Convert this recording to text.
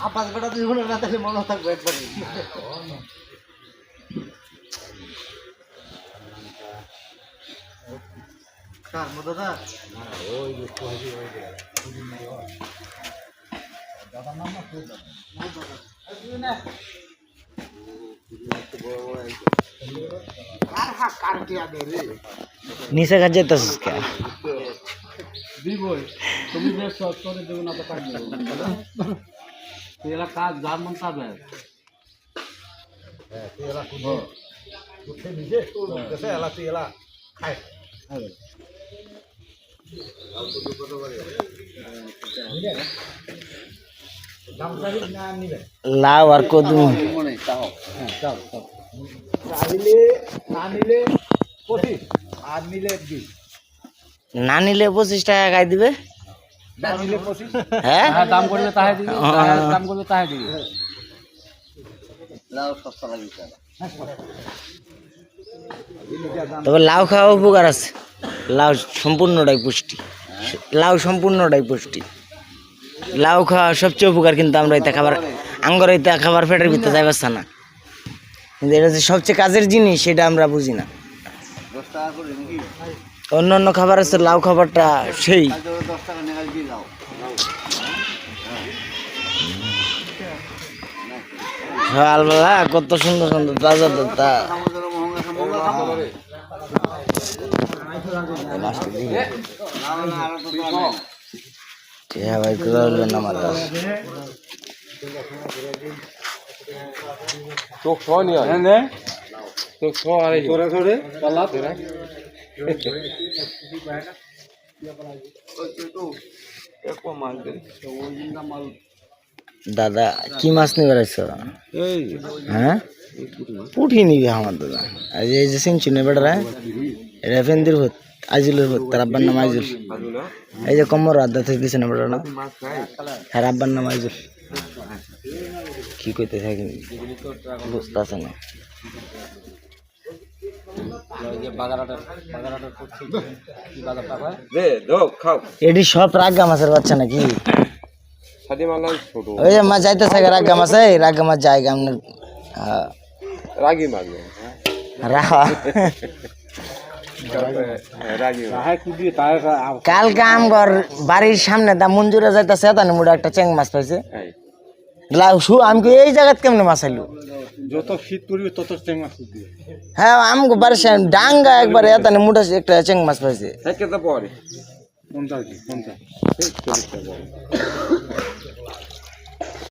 আপাস বেটা তুই হলো না তাহলে মনে থাকবে একবারই কার মতো না ওই যে কোহাজি ওই যে দাদা নাম না তো দাদা না আর হা কার টিয়া দে রে নিচে কাজ যেতেছিস কে দিবই তুমি বেশ সব করে দেব না তো কাজ দেব তেলা কাজ যার মন কাজ হয় হ্যাঁ তেলা কুদো উঠে নিজে তো কেসে এলা তেলা খায় হ্যাঁ আর তো কত বারে দাম জানি না নিবে লাউ আর কদু মনে চাও হ্যাঁ চাও চাও চাইলে না নিলে 25 আর নিলে 20 না নিলে 25 টাকা গাই দিবে না নিলে 25 হ্যাঁ দাম করলে তাহে দিবি দাম করলে তাহে দিবি লাউ সস্তা লাগবে তবে লাউ খাওয়া উপকার আছে লাউ সম্পূর্ণটাই পুষ্টি লাউ সম্পূর্ণটাই পুষ্টি লাউ খাওয়া সবচেয়ে উপকার কিন্তু আমরা এটা খাবার আঙ্গর এটা খাবার পেটের ভিতরে যাই পারছে না কিন্তু এটা যে সবচেয়ে কাজের জিনিস সেটা আমরা বুঝি না অন্য অন্য খাবার আছে লাউ খাবারটা সেই সকালবেলা কত সুন্দর সুন্দর তাজা তাজা ভাই না মাথা চোখ ছোঁয়া নিয়ে চোখ ছোঁয়া আর তোরা ধরে পাল্লা তোরা দাদা কি মাছ নিয়ে বেড়াইছো হ্যাঁ পুঠি নিবি আমার দাদা আর এই যে সিনচু নে বেড়া এটা ফেন্দির ভূত আজিলের ভূত তার আব্বার নাম আইজুল এই যে কমর আদা থেকে দিছে না বেড়া না হ্যাঁ আব্বার নাম আইজুল কি কইতে থাকি বুঝতে আছে না এটি সব রাগা মাছের বাচ্চা নাকি ওই যে মাছ যাইতে থাকে রাগা মাছ এই রাগা মাছ জায়গা আপনার রাগি মাছ কালকে আমগর বাড়ির সামনে দা মঞ্জুরে যাইতেছে তানি মুড়া একটা চেং মাছ পাইছে আমি এই জায়গাত কেমনে মাছ আইলো যত শীত পড়বে তত চেং মাছ দিবে হ্যাঁ আমগো বাড়ির সামনে ডাঙ্গা একবার এতানি মুড়া একটা চেং মাছ পাইছে পরে 50 50